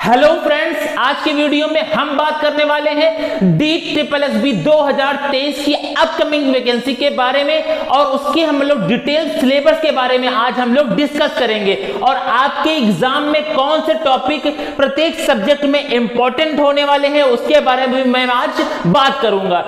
Hello friends, आज की video में हम बात करने वाले हैं DSSB 2023 की अपकमिंग वैकेंसी के बारे में और उसके हम लोग डिटेल सिलेबस के बारे में आज हम लोग डिस्कस करेंगे और आपके एग्जाम में कौन से टॉपिक प्रत्येक सब्जेक्ट में इंपॉर्टेंट होने वाले हैं उसके बारे में मैं आज बात करूंगा।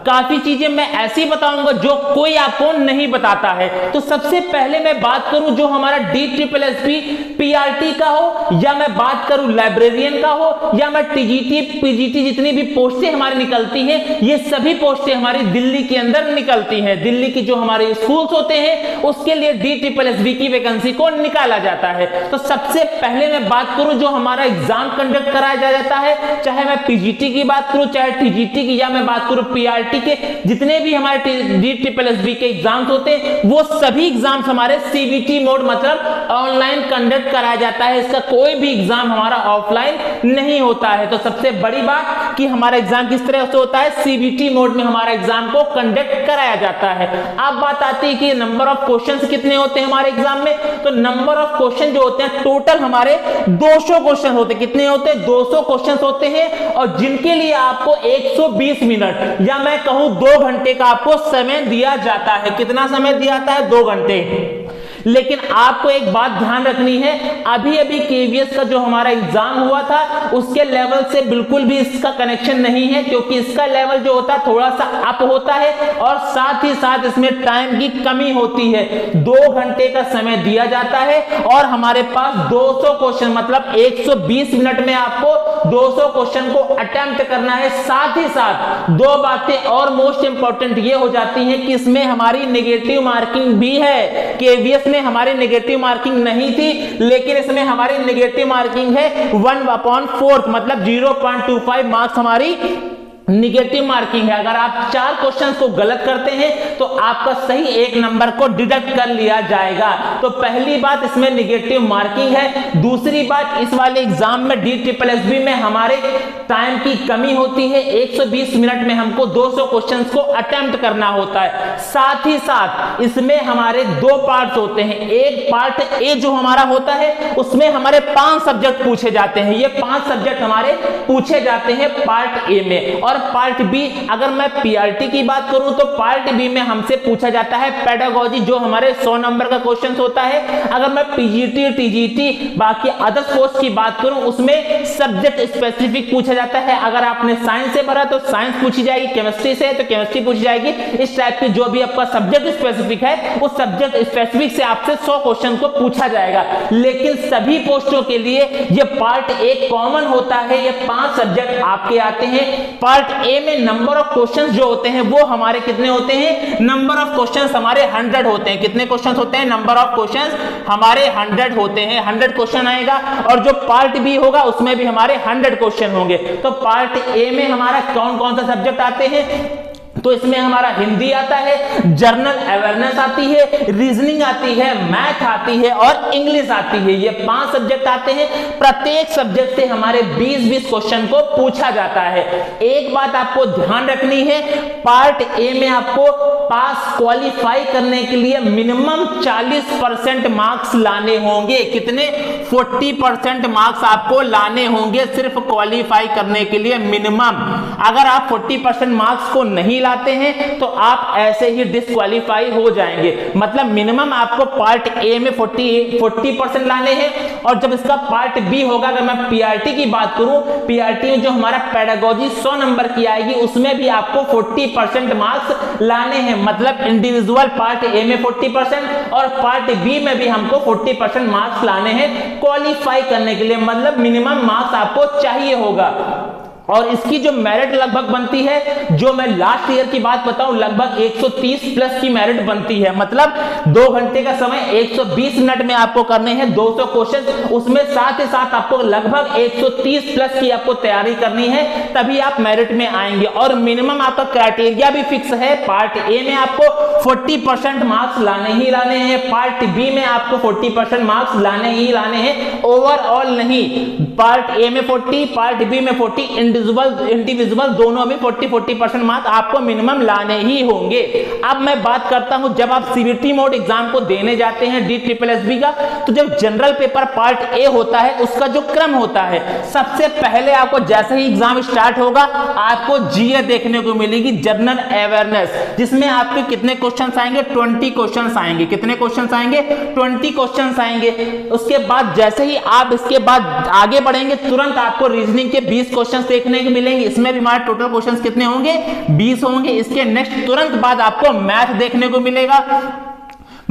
काफी चीजें मैं ऐसी बताऊंगा जो कोई आपको नहीं बताता है। तो सबसे पहले मैं बात करूं जो हमारा DSSB PRT का हो या मैं बात करूं लाइब्रेरियन का हो या मैं TGT PGT जितनी भी पोस्टें हमारी निकलती हैं ये सभी पोस्टें हमारी दिल्ली के अंदर निकलती हैं। दिल्ली की जो हमारे स्कूल्स होते हैं उसके लिए DSSB की वैकेंसी को निकाला जाता है। तो सबसे पहले मैं बात करूं जो हमारा एग्जाम कंडक्ट कराया जाता है, चाहे मैं PGT की बात करूं चाहे TGT की या मैं बात करूं PRT के, जितने भी हमारे DSSB के एग्जाम्स होते हैं वो सभी एग्जाम्स हमारे CBT मोड मतलब ऑनलाइन कंडक्ट कराया जाता है। इसका कोई भी एग्जाम हमारा ऑफलाइन नहीं होता है। तो सबसे बड़ी बात कि हमारा एग्जाम किस तरह से होता है, CBT मोड में हमारा एग्जाम को कंडक्ट कराया जाता है। अब बात आती है कि नंबर ऑफ क्वेश्चंस कितने होते हैं हमारे एग्जाम में। तो नंबर ऑफ क्वेश्चन जो होते हैं टोटल हमारे 200 क्वेश्चन होते हैं। कितने होते हैं? 200 क्वेश्चन होते हैं और जिनके लिए आपको 120 मिनट या मैं कहूं 2 घंटे का आपको समय दिया जाता है। कितना समय दिया जाता है? 2 घंटे। लेकिन आपको एक बात ध्यान रखनी है, अभी अभी KVS का जो हमारा एग्जाम हुआ था उसके लेवल से बिल्कुल भी इसका कनेक्शन नहीं है, क्योंकि इसका लेवल जो होता है थोड़ा सा अप होता है और साथ ही साथ इसमें टाइम की कमी होती है। 2 घंटे का समय दिया जाता है और हमारे पास 200 क्वेश्चन मतलब 120 मिनट में आपको 200 क्वेश्चन को अटेम्प्ट करना है। साथ ही साथ 2 बातें और मोस्ट इंपॉर्टेंट ये हो जाती हैं कि इसमें हमारी नेगेटिव मार्किंग भी है। KVS में हमारी नेगेटिव मार्किंग नहीं थी, लेकिन इसमें हमारी नेगेटिव मार्किंग है 1/4 मतलब 0.25 मार्क्स हमारी निगेटिव मार्किंग है। अगर आप 4 क्वेश्चंस को गलत करते हैं तो आपका सही 1 नंबर को डिडक्ट कर लिया जाएगा। तो पहली बात इसमें निगेटिव मार्किंग है। दूसरी बात इस वाले एग्जाम में DSSB में हमारे टाइम की कमी होती है। 120 मिनट में हमको 200 क्वेश्चंस को अटेम्प्ट करना होता है। साथ ही साथ इसमें हमारे 2 पार्ट्स होते हैं। एक पार्ट ए जो हमारा होता है उसमें हमारे 5 सब्जेक्ट पूछे जाते हैं। ये 5 सब्जेक्ट हमारे पूछे जाते हैं पार्ट ए में। और पार्ट बी, अगर मैं PRT की बात करूं तो पार्ट बी में हमसे पूछा जाता है पेडागोजी, जो हमारे 100 नंबर का क्वेश्चन होता है। अगर मैं PGT TGT बाकी अदर कोर्स की बात करूं उसमें सब्जेक्ट स्पेसिफिक पूछा जाता है। अगर आपने साइंस से भरा तो साइंस पूछी जाएगी, केमिस्ट्री से तो केमिस्ट्री पूछी जाएगी। इस टाइप की जो भी आपका सब्जेक्ट स्पेसिफिक है उस सब्जेक्ट स्पेसिफिक से आपसे 100 क्वेश्चन को पूछा जाएगा। लेकिन सभी पोस्टों के लिए ये पार्ट ए कॉमन होता है। ये 5 सब्जेक्ट आपके आते हैं। पार्ट ए में नंबर ऑफ क्वेश्चंस जो होते हैं वो हमारे कितने होते हैं? नंबर ऑफ क्वेश्चंस हमारे 100 होते हैं। कितने क्वेश्चंस होते हैं? नंबर ऑफ क्वेश्चंस हमारे 100 होते हैं। 100 क्वेश्चन आएगा। और जो पार्ट बी होगा उसमें भी हमारे 100 क्वेश्चन होंगे। तो पार्ट ए में हमारा कौन कौन सा सब्जेक्ट आते हैं? तो इसमें हमारा हिंदी आता है, जनरल अवेयरनेस आती है, रीजनिंग आती है, मैथ आती है और इंग्लिश आती है। ये 5 सब्जेक्ट आते हैं। प्रत्येक सब्जेक्ट से हमारे 20-20 क्वेश्चन को पूछा जाता है। एक बात आपको ध्यान रखनी है, पार्ट ए में आपको पास क्वालिफाई करने के लिए मिनिमम 40% मार्क्स लाने होंगे। कितने? 40% मार्क्स आपको लाने होंगे सिर्फ क्वालिफाई करने के लिए मिनिमम। अगर आप 40% मार्क्स को नहीं लाते हैं तो आप ऐसे ही डिस्क्वालीफाई हो जाएंगे। मतलब मिनिमम आपको पार्ट ए में 40% लाने हैं। और जब इसका पार्ट बी होगा, अगर मैं PRT की बात करूं, PRT में जो हमारा पेडागोजी 100 नंबर की आएगी उसमें भी आपको 40% मार्क्स लाने हैं। मतलब इंडिविजुअल पार्ट ए में 40% और पार्ट बी में भी हमको 40% मार्क्स लाने हैं क्वालिफाई करने के लिए। मतलब मिनिमम मार्क्स आपको चाहिए होगा। और इसकी जो मेरिट लगभग बनती है, जो मैं लास्ट ईयर की बात बताऊं, लगभग 130 प्लस की मेरिट बनती है। मतलब 2 घंटे का समय 120 मिनट में आपको करने हैं 200 क्वेश्चन। उसमें साथ ही साथ आपको लगभग 130 प्लस की आपको तैयारी करनी है, तभी आप मेरिट में आएंगे। और मिनिमम आपका क्राइटेरिया भी फिक्स है। पार्ट ए में आपको 40% मार्क्स लाने ही लाने हैं, पार्ट बी में आपको 40% मार्क्स लाने ही लाने हैं, ओवरऑल नहीं। पार्ट ए में 40, पार्ट बी में 40, इंडिविजुअल दोनों में 40% मार्क्स आपको मिनिमम लाने ही होंगे। अब मैं बात करता हूं, जब आप सीबीटी मोड एग्जाम को देने जाते हैं DSSB का, तो जब जनरल पेपर पार्ट ए होता है उसका जो क्रम होता है, सबसे पहले आपको जैसे ही एग्जाम स्टार्ट होगा आपको जीए देखने को मिलेगी, जनरल अवेयरनेस, जिसमें आपके कितने क्वेश्चंस आएंगे, 20 क्वेश्चंस आएंगे। कितने क्वेश्चंस आएंगे? 20 क्वेश्चंस आएंगे। उसके बाद जैसे ही आप इसके बाद आगे बढ़ेंगे, तुरंत आपको रीजनिंग के 20 क्वेश्चंस देखने को मिलेंगे। इसमें भी हमारे टोटल क्वेश्चंस कितने होंगे? 20 होंगे। इसके नेक्स्ट तुरंत बाद आपको मैथ देखने को मिलेगा।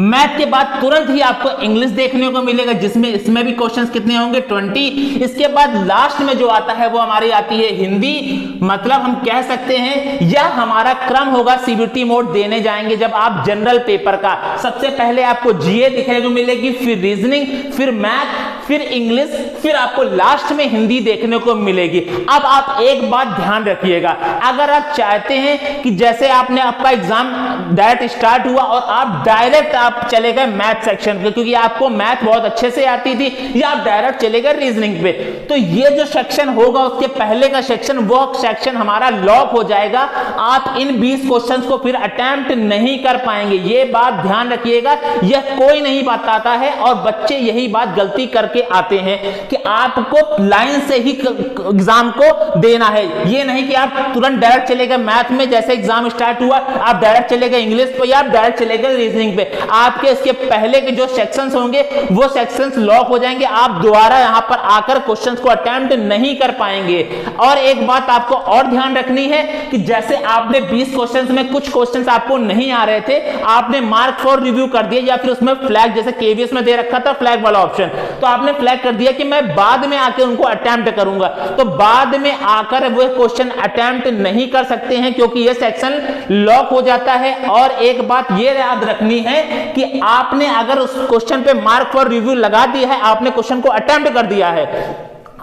मैथ के बाद तुरंत ही आपको इंग्लिश देखने को मिलेगा, जिसमें इसमें भी क्वेश्चंस कितने होंगे? 20। इसके बाद लास्ट में जो आता है वो हमारी आती है हिंदी। मतलब हम कह सकते हैं यह हमारा क्रम होगा सीबीटी मोड देने जाएंगे जब आप जनरल पेपर का। सबसे पहले आपको जीए देखने को मिलेगी, फिर रीजनिंग, फिर मैथ, फिर इंग्लिश, फिर आपको लास्ट में हिंदी देखने को मिलेगी। अब आप एक बात ध्यान रखिएगा, अगर आप चाहते हैं कि जैसे आपने आपका एग्जाम डायरेक्ट स्टार्ट हुआ और आप डायरेक्ट आप चले गए मैथ सेक्शन पे, क्योंकि आपको मैथ बहुत अच्छे से आती थी, या आप डायरेक्ट चले गए रीजनिंग पे, तो ये जो सेक्शन होगा उसके पहले का सेक्शन, वो सेक्शन हमारा लॉक हो जाएगा। आप इन 20 क्वेश्चंस को फिर अटेम्प्ट नहीं कर पाएंगे। ये बात ध्यान रखिएगा, यह कोई नहीं बताता है और बच्चे यही बात गलती करके आते हैं कि आपको लाइन से ही एग्जाम को देना है। ये नहीं कि आप तुरंत डायरेक्ट चले गए मैथ में, जैसे एग्जाम स्टार्ट हुआ आप डायरेक्ट चले गए इंग्लिश पे या आप डायरेक्ट चले गए रीजनिंग पे। आपके इसके पहले के जो सेक्शंस होंगे वो सेक्शंस लॉक हो जाएंगे, आप दोबारा यहां पर आकर क्वेश्चंस को अटेम्प्ट नहीं कर पाएंगे। और एक बात आपको और ध्यान रखनी है कि जैसे आपने 20 क्वेश्चंस में कुछ क्वेश्चंस आपको नहीं आ रहे थे, आपने मार्क फॉर रिव्यू कर दिया, या फिर उसमें फ्लैग जैसे केवीएस में दे रखा था फ्लैग वाला ऑप्शन, तो आपने फ्लैग कर दिया कि मैं बाद में आकर उनको अटेम्प्ट करूंगा, तो बाद में आकर वो क्वेश्चन अटेम्प्ट नहीं कर सकते हैं क्योंकि ये सेक्शन लॉक हो जाता है। और एक बात ये याद रखनी है कि आपने अगर उस क्वेश्चन पे मार्क फॉर रिव्यू लगा दिया है, आपने क्वेश्चन को अटेम्प्ट कर दिया है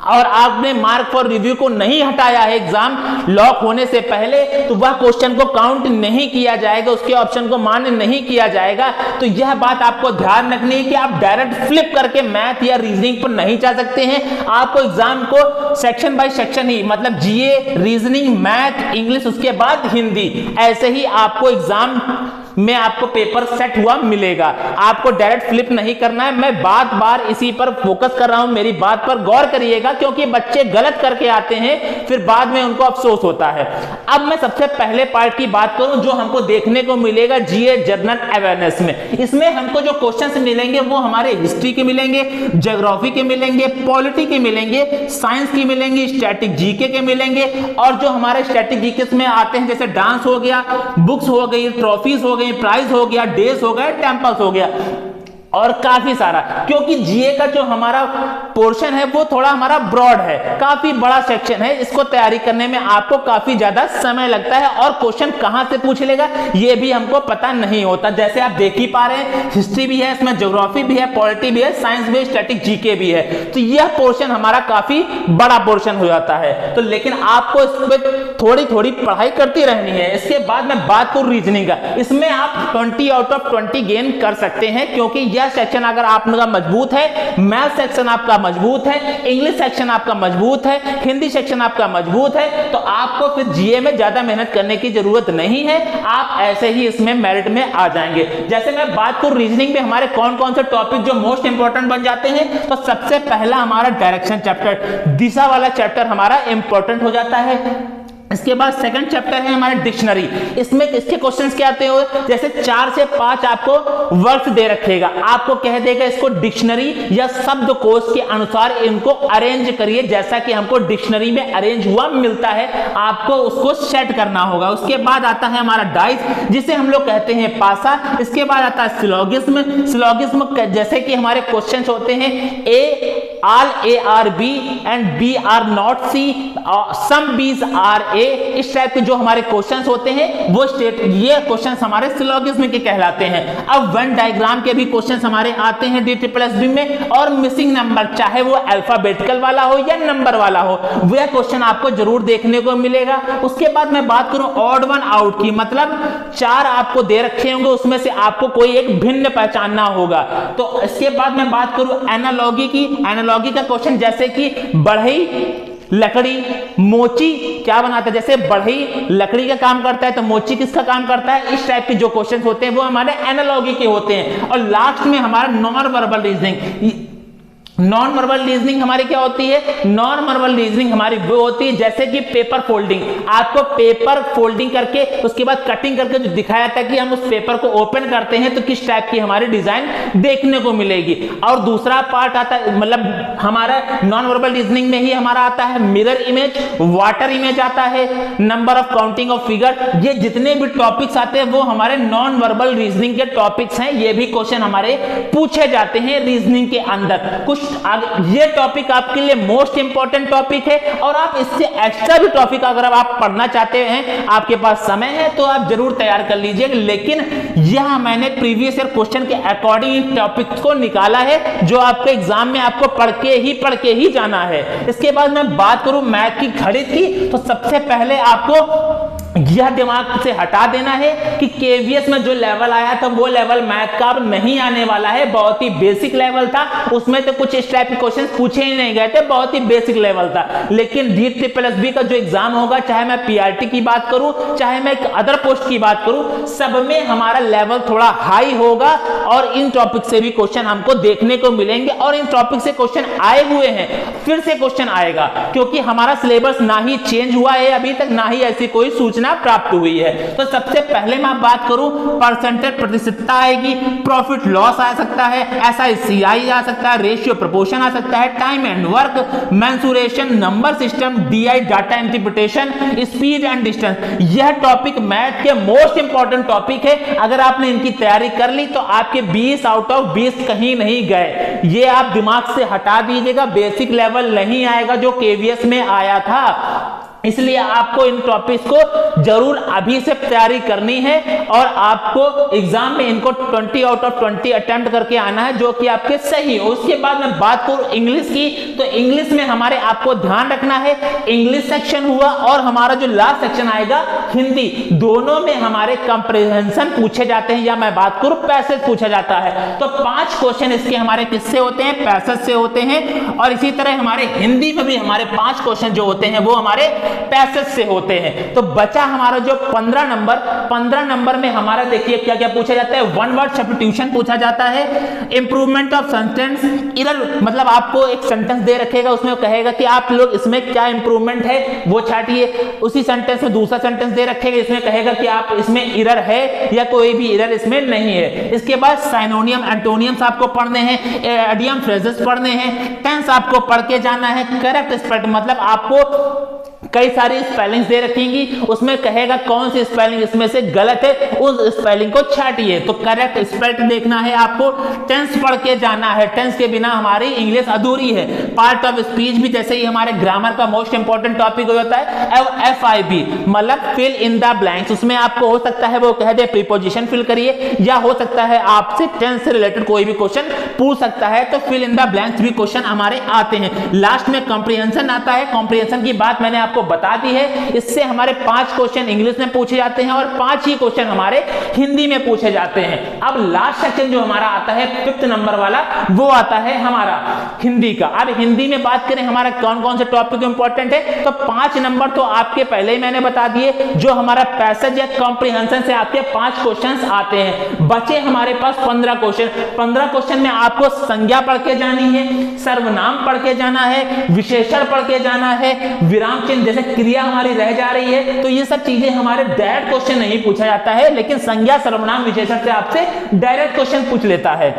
और आपने मार्क फॉर रिव्यू को नहीं हटाया है एग्जाम लॉक होने से पहले, तो वह क्वेश्चन को काउंट नहीं किया जाएगा, उसके ऑप्शन को मान्य नहीं किया जाएगा। तो यह बात आपको ध्यान रखनी है कि आप डायरेक्ट फ्लिप करके मैथ या रीजनिंग पर नहीं जा सकते हैं। आपको एग्जाम को सेक्शन बाय सेक्शन ही, मतलब जीए, रीजनिंग, मैथ, इंग्लिश, उसके बाद हिंदी, ऐसे ही आपको एग्जाम में आपको पेपर सेट हुआ मिलेगा। आपको डायरेक्ट फ्लिप नहीं करना है। मैं बार बार इसी पर फोकस कर रहा हूं, मेरी बात पर गौर करिएगा, क्योंकि बच्चे गलत करके आते हैं फिर बाद में उनको अफसोस होता है। अब मैं सबसे पहले पार्ट की बात करूं जो हमको देखने को मिलेगा जीए जनरल अवेयरनेस में। इसमें हमको जो क्वेश्चंस मिलेंगे वो हमारे हिस्ट्री के मिलेंगे, ज्योग्राफी के मिलेंगे, पॉलिटी के मिलेंगे, साइंस की मिलेंगे, स्टैटिक जीके के मिलेंगे। और जो हमारे स्टैटिक जीके में आते हैं जैसे डांस हो गया, बुक्स हो गई, ट्रॉफीज हो गई, प्राइज हो गया, डेज हो गया, टेम्पल्स हो गया, और काफी सारा। क्योंकि जीए का जो हमारा पोर्शन है वो थोड़ा हमारा ब्रॉड है, काफी बड़ा सेक्शन है, इसको तैयारी करने में आपको काफी ज्यादा समय लगता है और क्वेश्चन कहां से पूछ लेगा ये भी हमको पता नहीं होता। जैसे आप देख ही पा रहे हैं, हिस्ट्री भी है इसमें, ज्योग्राफी भी है, पॉलिटी भी है, साइंस भी है, स्टैटिक जीके भी है, तो यह पोर्शन हमारा काफी बड़ा पोर्शन हो जाता है। तो लेकिन आपको इस पर थोड़ी थोड़ी पढ़ाई करती रहनी है। इसके बाद मैं बात करूं रीजनिंग का, इसमें आप 20 आउट ऑफ 20 गेन कर सकते हैं, क्योंकि यह सेक्शन अगर आपका मजबूत है, मैथ सेक्शन आपका मजबूत है, इंग्लिश सेक्शन आपका मजबूत है, हिंदी सेक्शन आपका मजबूत है, तो आपको फिर जीए में ज्यादा मेहनत करने की जरूरत नहीं है, आप ऐसे ही इसमें मेरिट में आ जाएंगे। जैसे मैं बात करूं रीजनिंग में हमारे कौन कौन से टॉपिक जो मोस्ट इंपॉर्टेंट बन जाते हैं, तो सबसे पहला हमारा डायरेक्शन चैप्टर, दिशा वाला चैप्टर हमारा इंपॉर्टेंट हो जाता है। इसके बाद सेकंड चैप्टर है हमारा डिक्शनरी। इसमें इसके क्वेश्चंस क्या आते हैं, जैसे 4 से 5 आपको वर्ड्स दे रखेगा, आपको कह देगा इसको डिक्शनरी या शब्दकोश के अनुसार इनको अरेंज करिए, जैसा कि हमको डिक्शनरी में अरेंज हुआ मिलता है, आपको उसको सेट करना होगा। उसके बाद आता है हमारा डाइस, जिसे हम लोग कहते हैं पासा। इसके बाद आता है सिलोगिज्म। सिलोगिज्म जैसे कि हमारे क्वेश्चंस होते हैं ए all A are B and B are not C, some B's are A, इस टाइप के जो हमारे क्वेश्चंस होते हैं वो ये क्वेश्चंस हमारे सिलोगिज्म के कहलाते हैं। अब वेन डायग्राम के भी क्वेश्चंस हमारे आते हैं DSSB में, और मिसिंग नंबर, चाहे वो अल्फाबेटिकल वाला हो या नंबर वाला हो, वह क्वेश्चन आपको जरूर देखने को मिलेगा। उसके बाद मैं बात करूं ऑड वन आउट की, मतलब 4 आपको दे रखे होंगे, उसमें से आपको कोई एक भिन्न पहचानना होगा। तो इसके बाद मैं बात करूं एनालॉगी की। एनालॉगी का क्वेश्चन जैसे कि बढ़ई लकड़ी, मोची क्या बनाता है, जैसे बढ़ई लकड़ी का काम करता है तो मोची किसका काम करता है, इस टाइप के जो क्वेश्चंस होते हैं वो हमारे एनालॉजी के होते हैं। और लास्ट में हमारा non verbal reasoning. Non verbal reasoning हमारी क्या होती है, नॉन वर्बल रीजनिंग हमारी वो होती है जैसे कि पेपर फोल्डिंग, आपको पेपर फोल्डिंग करके उसके बाद कटिंग करके जो दिखाया था कि हम उस पेपर को ओपन करते हैं तो किस टाइप की हमारी डिजाइन देखने को मिलेगी। और दूसरा पार्ट आता है, मतलब हमारा नॉन वर्बल रीजनिंग में ही हमारा आता है मिरर इमेज, वाटर इमेज आता है, number of counting of figure. ये जितने भी टॉपिक्स आते हैं वो हमारे नॉन वर्बल रीजनिंग के टॉपिक्स हैं। ये भी क्वेश्चन हमारे पूछे जाते हैं रीजनिंग के अंदर। कुछ ये टॉपिक आपके लिए मोस्ट इंपॉर्टेंट टॉपिक है और आप इससे एक्स्ट्रा भी टॉपिक अगर आप पढ़ना चाहते हैं, आपके पास समय है तो आप जरूर तैयार कर लीजिए। लेकिन यह मैंने प्रीवियस ईयर क्वेश्चन के अकॉर्डिंग टॉपिक्स को निकाला है जो आपके एग्जाम में आपको पढ़ के ही जाना है। इसके बाद मैं बात करूं मैथ की खरीद की, तो सबसे पहले आपको यह दिमाग से हटा देना है कि केवीएस में जो लेवल आया था वो लेवल मैथ का अब नहीं आने वाला है। बहुत ही बेसिक लेवल था, उसमें तो कुछ इस टाइप के क्वेश्चंस पूछे ही नहीं गए थे, बहुत ही बेसिक लेवल था। लेकिन DSSB का जो एग्जाम होगा, चाहे मैं पीआरटी की बात करूं चाहे मैं अदर पोस्ट की बात करूं, सब में हमारा लेवल थोड़ा हाई होगा और इन टॉपिक से भी क्वेश्चन हमको देखने को मिलेंगे। और इन टॉपिक से क्वेश्चन आए हुए हैं, फिर से क्वेश्चन आएगा, क्योंकि हमारा सिलेबस ना ही चेंज हुआ है अभी तक, ना ही ऐसी कोई सूचना प्राप्त हुई है। तो सबसे पहले मैं बात करूं, परसेंटेज प्रतिशतता आएगी, प्रॉफिट लॉस आ सकता है, SICI आ सकता है, रेशियो प्रोपोर्शन आ सकता है, time and work, mensuration, number system, DI data interpretation, speed and distance. यह टॉपिक मैथ के मोस्ट इंपॉर्टेंट टॉपिक है। अगर आपने इनकी तैयारी कर ली तो आपके 20 आउट ऑफ 20 कहीं नहीं गए। ये आप दिमाग से हटा दीजिएगा, बेसिक लेवल नहीं आएगा जो केवीएस में आया था। इसलिए आपको इन टॉपिक्स को जरूर अभी से तैयारी करनी है और आपको एग्जाम में इनको 20 आउट ऑफ 20 अटेम्प्ट करके आना है, जो कि आपके सही हो। उसके बाद मैं बात करूं इंग्लिश की, तो इंग्लिश में हमारे आपको ध्यान रखना है, इंग्लिश सेक्शन हुआ और हमारा जो लास्ट सेक्शन आएगा हिंदी, दोनों में हमारे कंप्रिहेंशन पूछे जाते हैं, या मैं बात करूं पैसेज पूछा जाता है। तो 5 क्वेश्चन इसके हमारे किससे होते हैं, पैसेज से होते हैं। और इसी तरह हमारे हिंदी में भी हमारे 5 क्वेश्चन जो होते हैं वो हमारे पैसेज से होते हैं। तो बचा हमारा जो 15 नंबर में हमारा देखिए क्या क्या पूछा जाता है। वन वर्ड सब्स्टिट्यूशन पूछा जाता है, इंप्रूवमेंट ऑफ सेंटेंस एरर, मतलब आपको एक सेंटेंस दे रखेगा, उसमें कहेगा कि आप लोग इसमें क्या इंप्रूवमेंट है वो छाटिए। उसी सेंटेंस में दूसरा सेंटेंस दे रखेगा, इसमें कहेगा कि आप इसमें एरर है या कोई भी एरर इसमें नहीं है। इसके बाद साइनोनियम एंटोनियम्स आपको पढ़ने हैं, एडियम फ्रेजेस पढ़ने हैं, टेंस आपको पढ़ के जाना है, करेक्ट स्पेलिंग, मतलब आपको कई सारी स्पेलिंग्स दे रखेंगी, उसमें कहेगा कौन सी स्पेलिंग इसमें से गलत है, उस स्पेलिंग को छाटिए। तो करेक्ट स्पेलिंग देखना है आपको, टेंस पढ़ के जाना है, टेंस के बिना हमारी इंग्लिश अधूरी है। पार्ट ऑफ स्पीच भी जैसे ही हमारे ग्रामर का मोस्ट इंपॉर्टेंट टॉपिक होता है FIB, मतलब फिल इन द ब्लैंक्स। उसमें आपको हो सकता है वो कह दे प्रीपोजिशन फिल करिए, या हो सकता है आपसे टेंस से रिलेटेड कोई भी क्वेश्चन पूछ सकता है, तो फिल इन द ब्लैंक्स भी क्वेश्चन हमारे आते हैं। लास्ट में कॉम्प्रिहेंशन आता है, कॉम्प्रिहेंशन की बात मैंने आपको बता दी है। इससे हमारे 5 क्वेश्चन इंग्लिश में पूछे जाते हैं और 5 ही क्वेश्चन हमारे हिंदी में पूछे जाते हैं। अब लास्ट सेक्शन जो हमारा आता है 5th नंबर वाला, वो आता है हमारा हिंदी का। अब हिंदी में बात करें हमारा कौन कौन से टॉपिक इंपॉर्टेंट है, तो 5 नंबर तो आपके पहले ही मैंने बता दिए, जो हमारा पैसेज या कॉम्प्रिहेंशन से आपके 5 क्वेश्चंस आते हैं। बचे हमारे पास 15 क्वेश्चन। 15 क्वेश्चन में आपको संज्ञा पढ़ के जानी है, सर्वनाम पढ़ के जाना है, विशेषण पढ़ के जाना है, विराम चिन्ह जैसे क्रिया हमारी रह जा रही है, तो ये सब चीजें हमारे डायरेक्ट क्वेश्चन नहीं पूछा जाता है, लेकिन संज्ञा सर्वनाम विशेषण से आपसे डायरेक्ट क्वेश्चन पूछ लेता है।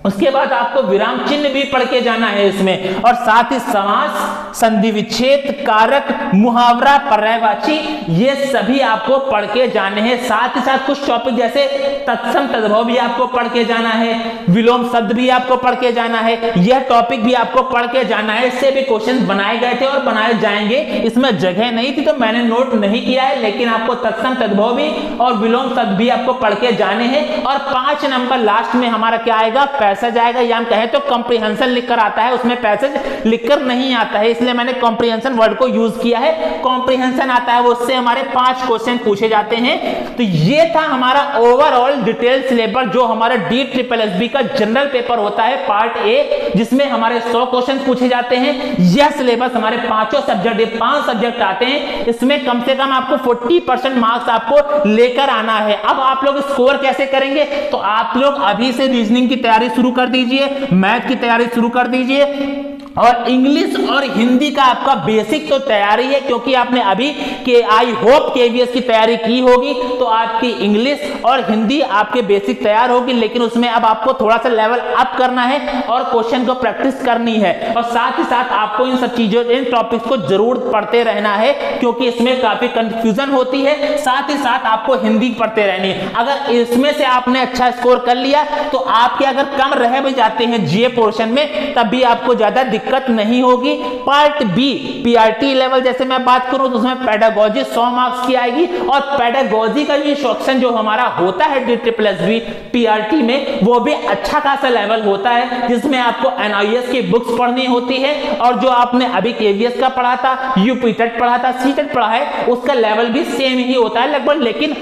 उसके बाद आपको विराम चिन्ह भी पढ़ के जाना है इसमें, और साथ ही समास, संधि विच्छेद, कारक, मुहावरा, पर्यायवाची, ये सभी आपको पढ़ के जाने हैं। साथ ही साथ कुछ टॉपिक जैसे तत्सम तद्भव भी आपको पढ़ के जाना है, विलोम शब्द भी आपको पढ़ के जाना है, यह टॉपिक भी आपको पढ़ के जाना है। इससे भी क्वेश्चन बनाए गए थे और बनाए जाएंगे, इसमें जगह नहीं थी तो मैंने नोट नहीं किया है, लेकिन आपको तत्सम तद्भव भी और विलोम शब्द भी आपको पढ़ के जाने हैं। और 5 नंबर लास्ट में हमारा क्या आएगा, पैसेज आएगा, या हम कहें तो कॉम्प्रिहेंशन लिखकर आता है, उसमें पैसेज लिखकर नहीं आता है, इसलिए मैंने कॉम्प्रिहेंशन वर्ड को यूज किया है। कॉम्प्रिहेंशन आता है, उससे हमारे 5 क्वेश्चन पूछे जाते हैं। तो ये था हमारा ओवरऑल डिटेल सिलेबस जो हमारा DSSB का जनरल पेपर होता है पार्ट ए, जिसमें हमारे 100 क्वेश्चन पूछे जाते हैं। यह सिलेबस हमारे 5 सब्जेक्ट 5 सब्जेक्ट आते हैं, इसमें कम से कम आपको 40% मार्क्स आपको लेकर आना है। अब आप लोग स्कोर कैसे करेंगे, तो आप लोग अभी से रीजनिंग की तैयारी शुरू कर दीजिए, मैथ की तैयारी शुरू कर दीजिए, और इंग्लिश और हिंदी का आपका बेसिक तो तैयारी है, क्योंकि आपने अभी के आई होप KVS की तैयारी की होगी, तो आपकी इंग्लिश और हिंदी आपके बेसिक तैयार होगी, लेकिन उसमें अब आपको थोड़ा सा लेवल अप करना है और क्वेश्चन को प्रैक्टिस करनी है, और साथ ही साथ आपको इन सब चीजों, इन टॉपिक्स को जरूर पढ़ते रहना है, क्योंकि इसमें काफी कंफ्यूजन होती है। साथ ही साथ आपको हिंदी पढ़ते रहनी है। अगर इसमें से आपने अच्छा स्कोर कर लिया तो आपके अगर कम रह भी जाते हैं GA पोर्शन में, तब भी आपको ज्यादा दिक्कत नहीं होगी। पार्ट बी PRT लेवल जैसे मैं बात करूं तो उसमें पेडागोजी 100 मार्क्स की आएगी, और पेडागोजी का ये सेक्शन जो हमारा होता है DSSB PRT में, वो भी अच्छा खासा लेवल होता है, जिसमें आपको NIS की बुक्स पढ़नी होती है, और जो आपने अभी KVS का पढ़ा था, UPTET पढ़ा था, CTET पढ़ा है, उसका लेवल भी सेम ही होता है लगभग, लेकिन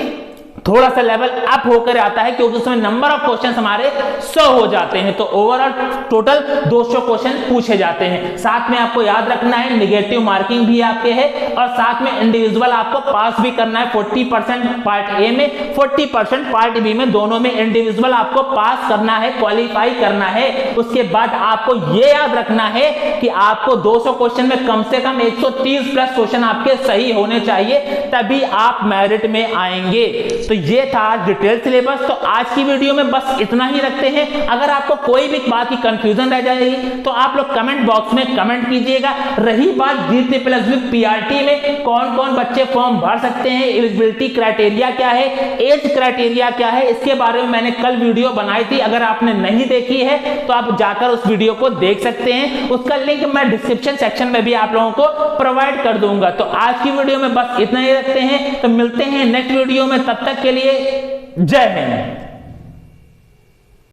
थोड़ा सा लेवल अप होकर आता है, क्योंकि उसमें नंबर ऑफ क्वेश्चन हमारे 100 हो जाते हैं, तो ओवरऑल टोटल 200 क्वेश्चन पूछे जाते हैं। साथ में आपको याद रखना है निगेटिव मार्किंग भी आपके है, और साथ में इंडिविजुअल आपको पास भी करना है 40% पार्ट ए में, 40% पार्ट बी में, दोनों में इंडिविजुअल आपको पास करना है, क्वालिफाई करना है। उसके बाद आपको यह याद रखना है कि आपको 200 क्वेश्चन में कम से कम 130 प्लस क्वेश्चन आपके सही होने चाहिए, तभी आप मेरिट में आएंगे। तो ये था आज डिटेल सिलेबस। तो आज की वीडियो में बस इतना ही रखते हैं। अगर आपको कोई भी बात की कंफ्यूजन रह जाएगी तो आप लोग कमेंट बॉक्स में कमेंट कीजिएगा। रही बात DSSB PRT में कौन कौन बच्चे फॉर्म भर सकते हैं, एलिजिबिलिटी क्राइटेरिया क्या है, एज क्राइटेरिया क्या है, इसके बारे में मैंने कल वीडियो बनाई थी। अगर आपने नहीं देखी है तो आप जाकर उस वीडियो को देख सकते हैं, उसका लिंक मैं डिस्क्रिप्शन सेक्शन में भी आप लोगों को प्रोवाइड कर दूंगा। तो आज की वीडियो में बस इतना ही रखते हैं, तो मिलते हैं नेक्स्ट वीडियो में, तब तक के लिए जय हिंद।